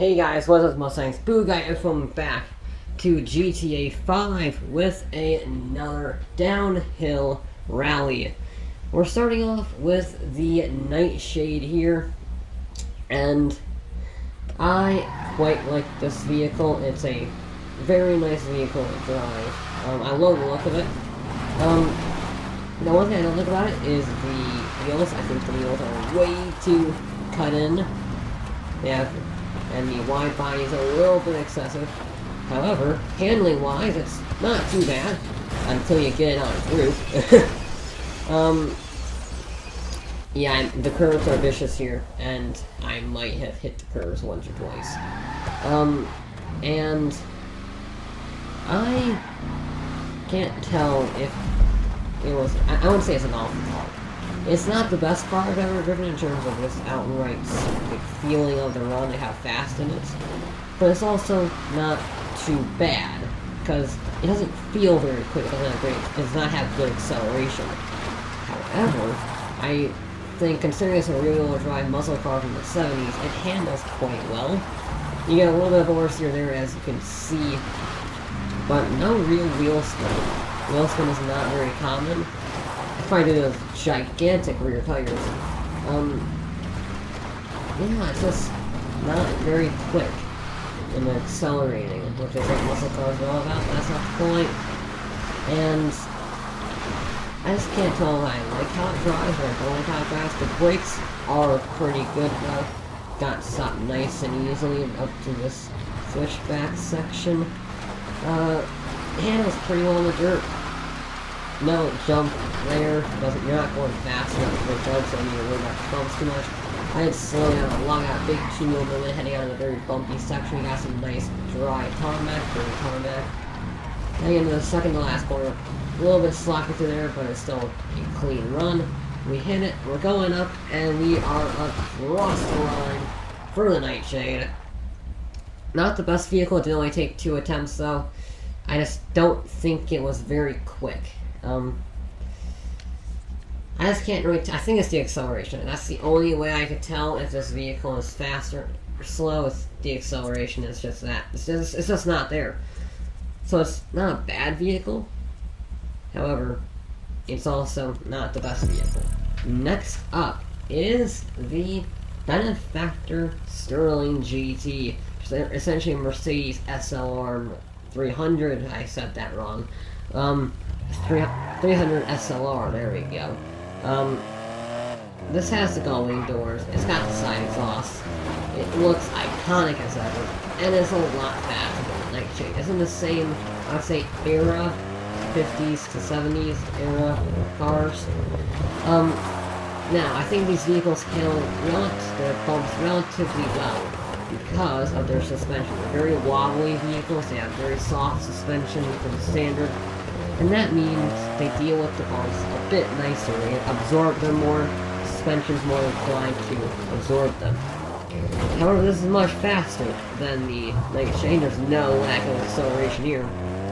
Hey guys, what's up Mustangs? Boo Guy and welcome back to GTA 5 with another downhill rally. We're starting off with the Nightshade here, and I quite like this vehicle. It's a very nice vehicle to drive. I love the look of it. The one thing I don't like about it is the wheels. I think the wheels are way too cut in. Yeah. And the wide body is a little bit excessive. However, handling-wise, it's not too bad until you get it on its roof. Yeah, the curves are vicious here, and I might have hit the curves once or twice. And I can't tell if it was. I wouldn't say it's an awful car. It's not the best car I've ever driven in terms of just outright the feeling of the run and how fast it is. But it's also not too bad, because it doesn't feel very quick, it does not have good acceleration. However, I think considering it's a rear-wheel drive muscle car from the 70s, it handles quite well. You get a little bit of oversteer there, as you can see, but no real wheel spin. Wheel spin is not very common. Probably due to those gigantic rear tires. Yeah, it's just not very quick in accelerating, which is what muscle cars are all about. That's not the point. And I just can't tell if I like how it drives or I don't like how it drives. The brakes are pretty good though. Got stopped nice and easily up to this switchback section. Handles pretty well in the dirt. No jump there, you're not going fast enough for the jump, so you need to worry about the bumps too much. I had to slow down a lot, got a big 2-wheel movement heading out of the very bumpy section. We got some nice dry tarmac, dirty tarmac. Heading into the second to last corner, a little bit sloppy through there, but it's still a clean run. We hit it, we're going up, and we are across the line for the Nightshade. Not the best vehicle, it did only take 2 attempts though. I just don't think it was very quick. I just can't really. I think it's the acceleration. That's the only way I could tell if this vehicle is faster or slow. It's the acceleration. It's just that. It's just not there. So it's not a bad vehicle. However, it's also not the best vehicle. Next up is the Benefactor Sterling GT, which is essentially a Mercedes SLR 300. I said that wrong. 300 SLR, there we go. This has the gullwing doors, it's got the side exhaust, it looks iconic as ever, and it's a lot faster than the Nightshade. It's in the same, I'd say, era, 50s to 70s era cars. Now, I think these vehicles handle their bumps relatively well because of their suspension. They're very wobbly vehicles, they have very soft suspension for the standard. And that means they deal with the bumps a bit nicer. They absorb them more. Suspension's more inclined to absorb them. However, this is much faster than the Nightshade. There's no lack of acceleration here.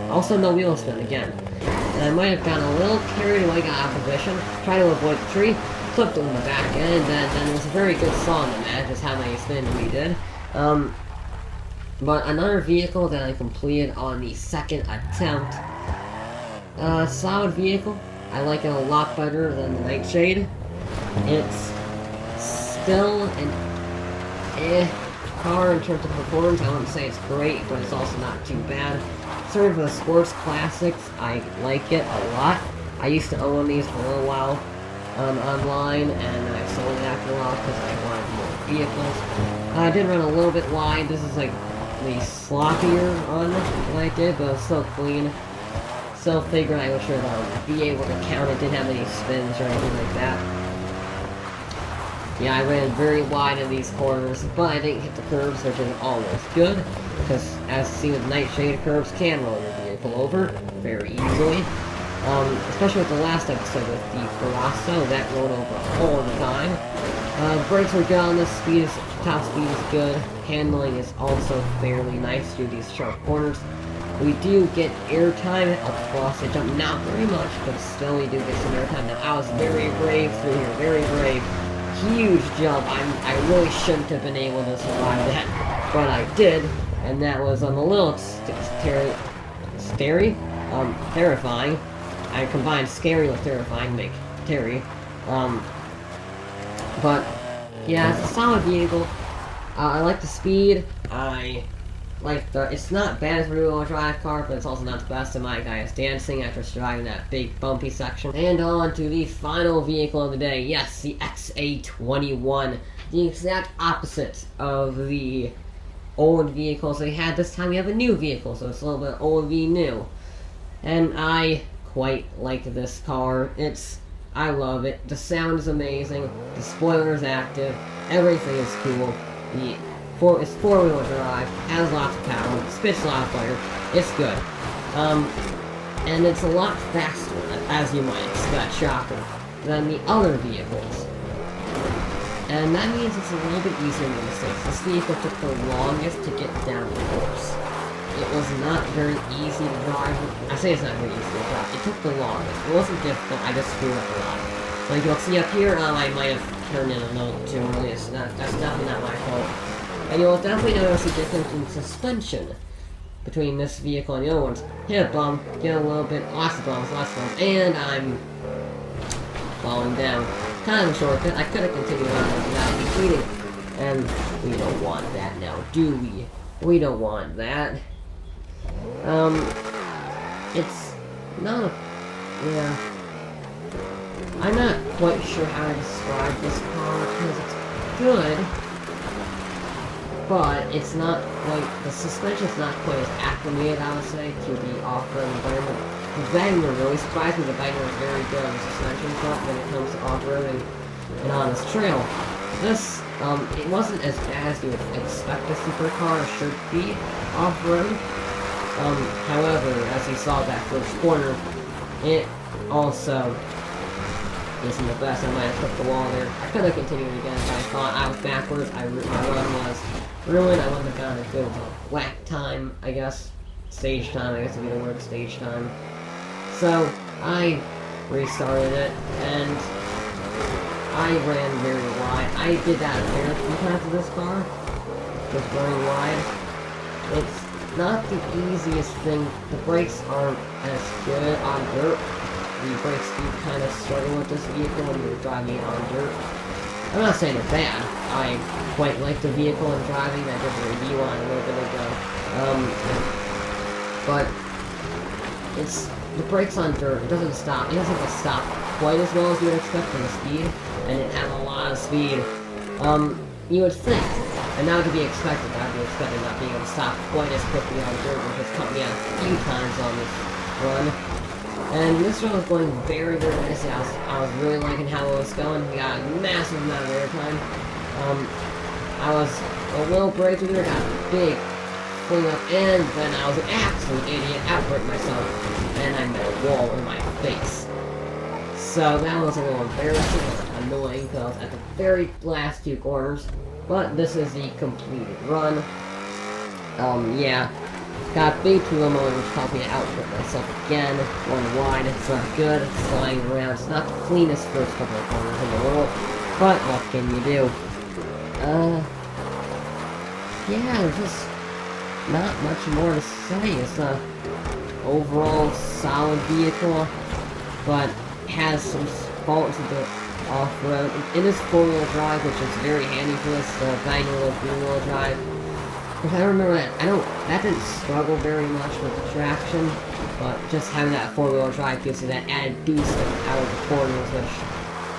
Also, no wheel spin again. And I might have gotten a little carried away, got out of position, tried to avoid the tree, flipped on the back end, and then it was a very good song to match just how many spins we did. But another vehicle that I completed on the second attempt. Solid vehicle. I like it a lot better than the Nightshade. It's still an car in terms of performance. I wouldn't say it's great, but it's also not too bad. Sort of the sports classics, I like it a lot. I used to own these for a little while online, and I sold it after a while because I wanted more vehicles. I did run a little bit wide. This is like the sloppier run that I did, but it's still clean. Still figured I was sure that I would be able to count it, didn't have any spins or anything like that. Yeah, I ran very wide in these corners, but I didn't hit the curves, which is almost good, because as seen with Nightshade, curves can roll your vehicle over very easily. Especially with the last episode with the Colosso, that rolled over all the time. Brakes were good on this, top speed is good, handling is also fairly nice through these sharp corners. We do get airtime across the jump, not very much, but still we do get some airtime. Now, I was very brave through here, very brave. Huge jump. I really shouldn't have been able to survive that. but I did, and that was a little terrifying. I combined scary with terrifying to make Terry. But yeah, it's a solid vehicle. I like the speed. I like it's not bad as a rear-wheel drive car, but it's also not the best. And my guy is dancing after driving that big bumpy section. And on to the final vehicle of the day. Yes, the XA21, the exact opposite of the old vehicles they had. This time we have a new vehicle, so it's a little bit old v new. And I quite like this car. I love it. The sound is amazing. The spoiler is active. Everything is cool. It's four-wheel drive. Has lots of power. Spits a lot of fire. It's good. And it's a lot faster, as you might expect, shocker, than the other vehicles. And that means it's a little bit easier than the mistakes. This vehicle took the longest to get down the course. It was not very easy to drive. I say it's not very easy to drive. It took the longest. It wasn't difficult. I just screwed up a lot. Like you'll see up here, I might have turned in a little too early. That's definitely not my fault. And you'll definitely notice a difference in suspension between this vehicle and the other ones. Hit a bump, get a little bit, lots of bumps, and I'm falling down. Kind of a shortcut. I could have continued on without defeating. And we don't want that now, do we? We don't want that. It's not, yeah. I'm not quite sure how to describe this car, because it's good, but it's not quite, the suspension's not quite as acclimated, I would say, to the off-road environment. The Wagner really surprised me. The Wagner is very good on the suspension front when it comes to off-roading and on this trail. This, it wasn't as bad as you would expect a supercar should be off-road. However, as you saw that first corner, it also isn't the best. I might have clipped the wall there. I could have continued again, but I thought I was backwards. My run was ruined. I wouldn't have gotten a good whack time, I guess. Stage time, I guess would be the word, stage time. So, I restarted it, and I ran very wide. I did that a few times with this car, just running wide. It's not the easiest thing. The brakes aren't as good on dirt. The brakes do kind of struggle with this vehicle when you're driving it on dirt. I'm not saying they're bad. I quite like the vehicle and driving. I did a review on it a little bit ago. But it's the brakes on dirt. It doesn't stop. It doesn't stop quite as well as you would expect from the speed, and it has a lot of speed. You would think, and that would be expected. That would be expected not being able to stop quite as quickly on dirt, which has caught me out a few times on this run. And this one was going very, very nicely. I was really liking how it was going. We got a massive amount of airtime. I was a little brave to do it. Got a big fling up, and then I was an absolute idiot. Outbreak myself, and I met a wall in my face. So that was a little embarrassing and annoying because I was at the very last two corners. But this is the completed run. Yeah. Got big turbo motor, which helped me to output myself again. Going wide, it's not good. It's sliding around. It's not the cleanest first couple of corners in the world. But what can you do? Yeah, there's just not much more to say. It's a overall solid vehicle, but has some faults with the off-road. It is four-wheel drive, which is very handy for this manual three-wheel drive. Because I remember that didn't struggle very much with the traction, but just having that four-wheel drive gives you that added boost out of the corners, which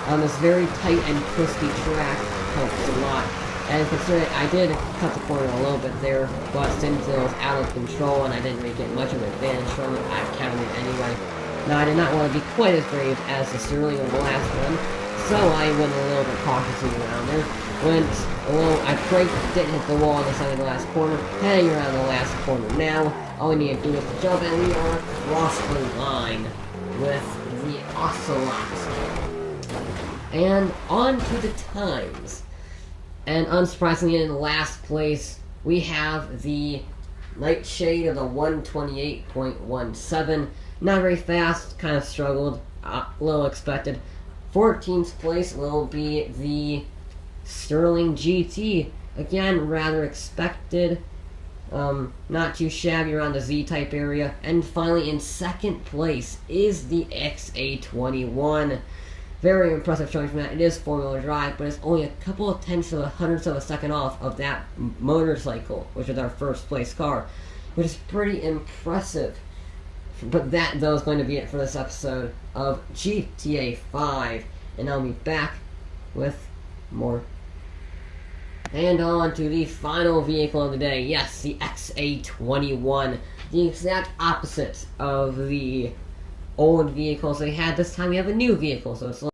on this very tight and twisty track helps a lot. And considering I did cut the corner a little bit there, but since it was out of control and I didn't really get much of an advantage from it, I counted it anyway. Now I did not want to be quite as brave as the Sterling of the last one, so I went a little bit cautiously around there. I braked, didn't hit the wall on the side of the last corner, heading around the last corner now. All we need to do is to jump, and we are across the line with the Ocelot. And on to the times. And unsurprisingly, in last place, we have the Nightshade of the 128.17. Not very fast, kind of struggled, a little expected. 14th place will be the Sterling GT Again, rather expected. Not too shabby around the Z-type area. And finally, in second place is the XA21. Very impressive showing from that. It is four-wheel drive, but it's only a couple of tenths of a hundredths of a second off of that motorcycle, which is our first place car, which is pretty impressive. But that, though, is going to be it for this episode of GTA 5, and I'll be back with more. And on to the final vehicle of the day. Yes, the XA21. The exact opposite of the old vehicles they had. This time we have a new vehicle, so it's